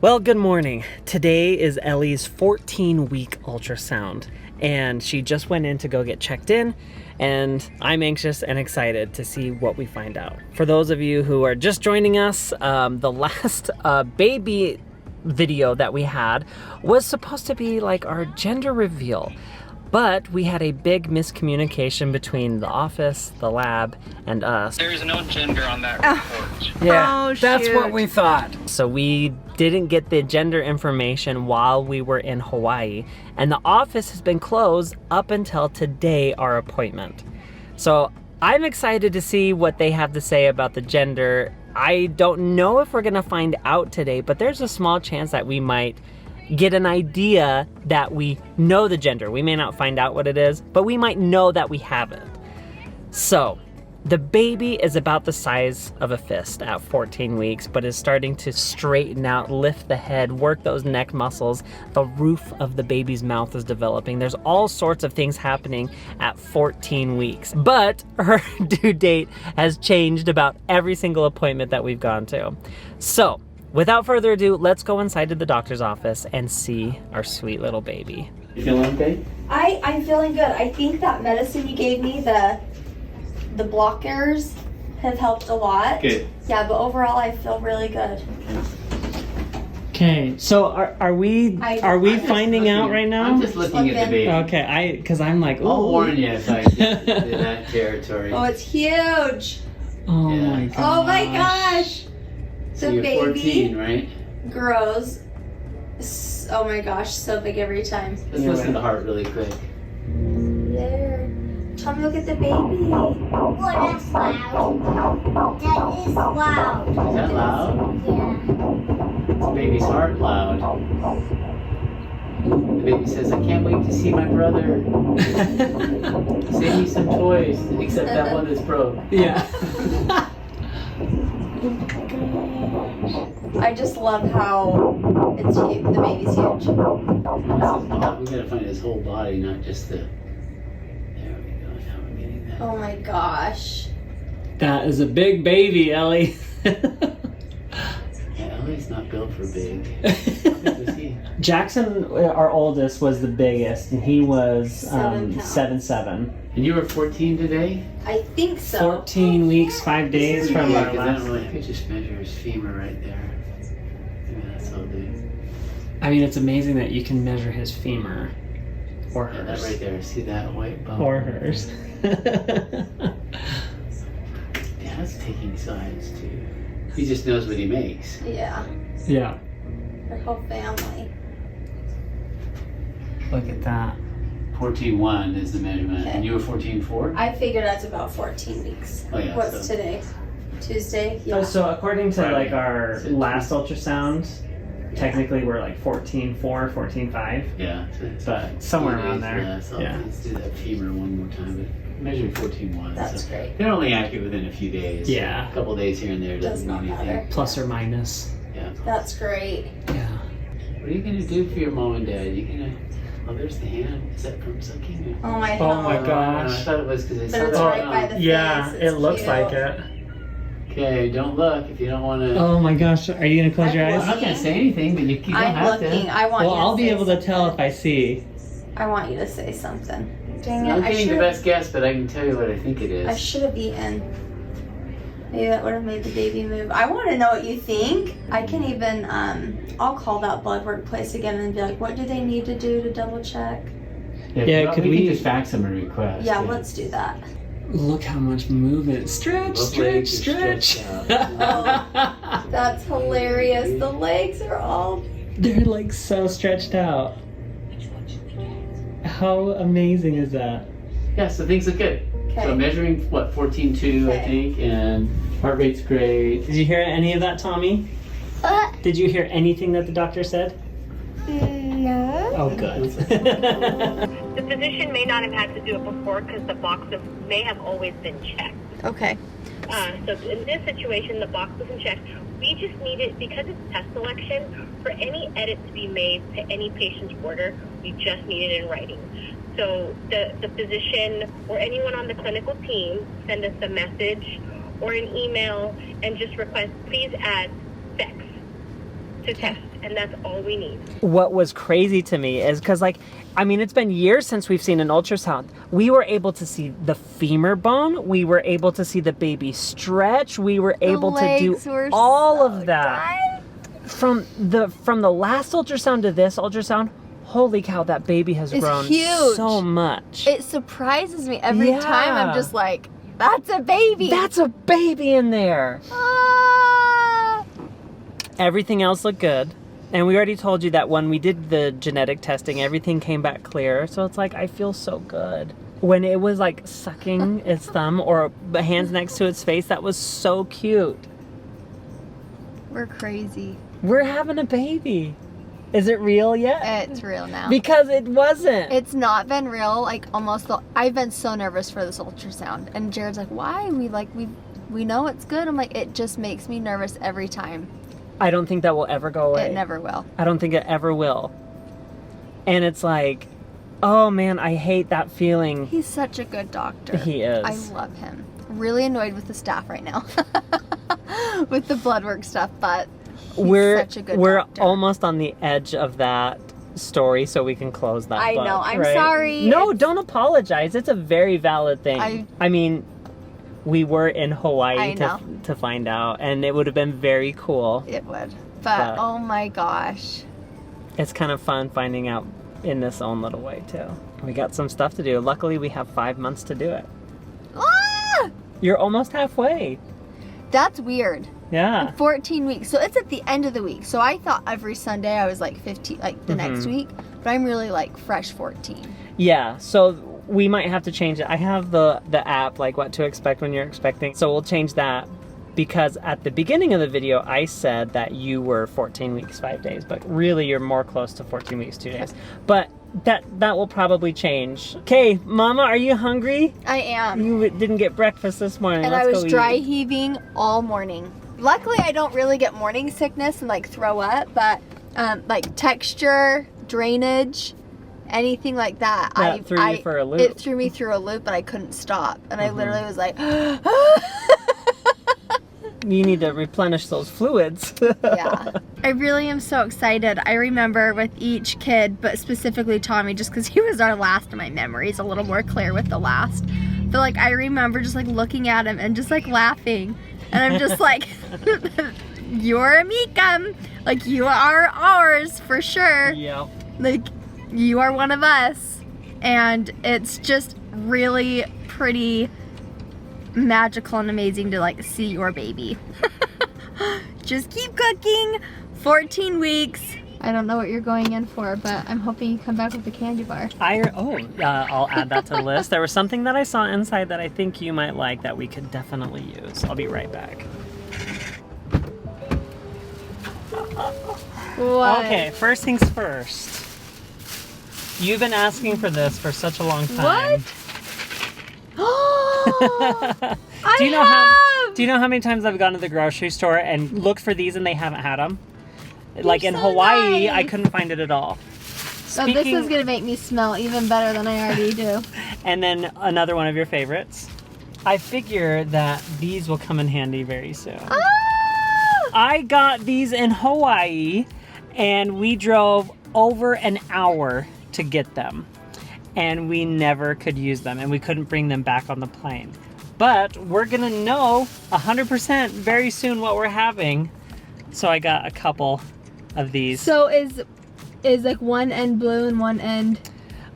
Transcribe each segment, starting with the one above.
Well, good morning. Today is Ellie's 14-week ultrasound, and she just went in to go get checked in, and I'm anxious and excited to see what we find out. For those of you who are just joining us, the last baby video that we had was supposed to be like our gender reveal. But we had a big miscommunication between the office, the lab, and us. There's no gender on that report. Yeah, that's what we thought. So we didn't get the gender information while we were in Hawaii, and the office has been closed up until today, our appointment. So I'm excited to see what they have to say about the gender. I don't know if we're gonna find out today, but there's a small chance that we might get an idea that we know the gender. We may not find out what it is, but we might know that we have it. So, the baby is about the size of a fist at 14 weeks, but is starting to straighten out, lift the head, work those neck muscles. The roof of the baby's mouth is developing. There's all sorts of things happening at 14 weeks. But her due date has changed about every single appointment that we've gone to. So, without further ado, let's go inside to the doctor's office and see our sweet little baby. You feeling okay? I'm feeling good. I think that medicine you gave me, the blockers, have helped a lot. Good. Yeah, but overall I feel really good. Okay, so are we finding out right now? I'm just looking at the baby. Okay, because I'm like, I'll ooh. warn you if I get into that territory. Oh, it's huge. Oh Yeah. my gosh. Oh my gosh. So The you're baby 14, right? grows. Oh my gosh, so big every time. Let's listen to the heart really quick. There. Tell me, look at the baby. Oh, that's loud. That is loud. Is that loud? Yeah. It's the baby's heart loud. The baby says, I can't wait to see my brother. Save me some toys, except that one is broke. Yeah. I just love how it's huge. The baby's huge. We gotta find his whole body, not just the... There we go, now we're getting that. Oh my gosh. That is a big baby, Ellie. Yeah, Ellie's not built for big. How big was he? Jackson, our oldest, was the biggest, and he was 7 pounds. 7'7". And you were 14 today? I think so. 14 weeks, 5 days from Yeah, our because I last. don't really, I could just measure his femur right there. Maybe that's all big. I mean, it's amazing that you can measure his femur. Or Yeah, that hers. right there. See that white bone? Or hers. Dad's taking sides too. He just knows what he makes. Yeah. Yeah. Her whole family. Look at that. 14.1 is the measurement. Okay. And you were 14.4? I figured that's about 14 weeks. Oh, yeah, What's so- today? Tuesday? Oh, so according to Friday. like our So- last ultrasound, technically we're like 14.4, 14.5. Yeah. But somewhere few around days, there. Yeah, so Yeah. let's do that femur one more time. But measuring 14.1. That's so great. they're only accurate within a few days. Yeah. A couple days here and there Does doesn't not mean anything. matter. Plus or minus. Yeah. That's great. Yeah. What are you gonna do for your mom and dad? You gonna? Oh, there's the hand. Is that from sucking? Oh my Oh god. my I gosh. thought it was because I But saw it's that. right by the Yeah, face. it It's looks cute. like it. Okay, don't look if you don't want to. Oh my gosh, are you gonna close your I'm I'm eyes? not gonna say anything, but you don't I'm have looking. to. I want Well, you to I'll be say able to tell if something. I see. I want you to say something. Dang it. I'm I getting the should best guess, but I can tell you what I think it I is. should have eaten. Maybe that would have made the baby move. I want to know what you think. I can even, I'll call that blood work place again and be like, what do they need to do to double check? Yeah, well, could we we- can just fax them a request? Yeah, let's do that. Look how much movement. Stretch, Both stretch, legs are stretch. stretched out. That's hilarious. The legs are all. They're like so stretched out. How amazing is that? Yeah, so things look good. So Okay. measuring what 14.2, I Okay. think, and heart rate's great. Did you hear any of that, Tommy? Did you hear anything that the doctor said? No. Oh, good. The physician may not have had to do it before because the box may have always been checked. Okay. So in this situation, the box wasn't checked. We just needed, because it's test selection, for any edit to be made to any patient's order, we just need it in writing. So the physician or anyone on the clinical team send us a message or an email and just request, please add sex to test, and that's all we need. What was crazy to me is because, like, I mean, it's been years since we've seen an ultrasound. We were able to see the femur bone. We were able to see the baby stretch. We were able to do all of that. From the last ultrasound to this ultrasound, holy cow, that baby has grown huge. So much. It surprises me every time. I'm just like, that's a baby. That's a baby in there. Ah. Everything else looked good. And we already told you that when we did the genetic testing, everything came back clear. So it's like, I feel so good. When it was like sucking its thumb or hands next to its face, that was so cute. We're crazy. We're having a baby. Is it real yet? It's real now. Because it wasn't. It's not been real, like I've been so nervous for this ultrasound. And Jared's like, why? We know it's good. I'm like, it just makes me nervous every time. I don't think that will ever go away. It never will. I don't think it ever will. And it's like, oh man, I hate that feeling. He's such a good doctor. He is. I love him. Really annoyed with the staff right now. With the blood work stuff, but he's such a good doctor. Almost on the edge of that story, so we can close that I book, know, I'm right? sorry. No, don't apologize. It's a very valid thing. I mean, we were in Hawaii to find out, and it would have been very cool. It would. But oh my gosh. It's kind of fun finding out in this own little way, too. We got some stuff to do. Luckily, we have 5 months to do it. Ah! You're almost halfway. That's weird. Yeah. 14 weeks. So it's at the end of the week. So I thought every Sunday I was like 15, like the next week. But I'm really like fresh 14. Yeah. So we might have to change it. I have the app, like what to expect when you're expecting. So we'll change that because at the beginning of the video, I said that you were 14 weeks, 5 days. But really, you're more close to 14 weeks, 2 days. But that will probably change. Okay, Mama, are you hungry? I am. You didn't get breakfast this morning. And Let's I was go dry eat. heaving all morning. Luckily, I don't really get morning sickness and like throw up, but like texture, drainage, anything like that. That threw you for a loop. It threw me through a loop, but I couldn't stop. And I literally was like, You need to replenish those fluids. yeah. I really am so excited. I remember with each kid, but specifically Tommy, just because he was our last and my memory's a little more clear with the last. But like, I remember just like looking at him and just like laughing. And I'm just like, you're a Meekum. Like, you are ours for sure. Yeah. Like, you are one of us. And it's just really pretty magical and amazing to like see your baby. Just keep cooking. 14 weeks. I don't know what you're going in for, but I'm hoping you come back with a candy bar. I'll add that to the list. There was something that I saw inside that I think you might like that we could definitely use. I'll be right back. What? Okay, first things first. You've been asking for this for such a long time. What? Do you know how many times I've gone to the grocery store and looked for these and they haven't had them? Like in Hawaii, nice. I couldn't find it at all. But this is gonna make me smell even better than I already do. And then another one of your favorites. I figure that these will come in handy very soon. Ah! I got these in Hawaii and we drove over an hour to get them. And we never could use them and we couldn't bring them back on the plane. But we're gonna know 100% very soon what we're having. So I got a couple of these. So is like one end blue and one end?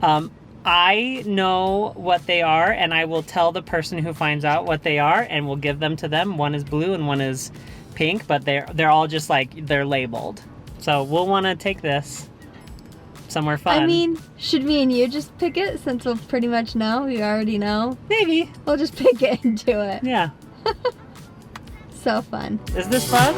I know what they are and I will tell the person who finds out what they are and we'll give them to them. One is blue and one is pink, but they're all just like, they're labeled. So we'll wanna take this somewhere fun. I mean, should me and you just pick it since we'll pretty much know? We already know. Maybe. We'll just pick it and do it. Yeah. So fun. Is this fun?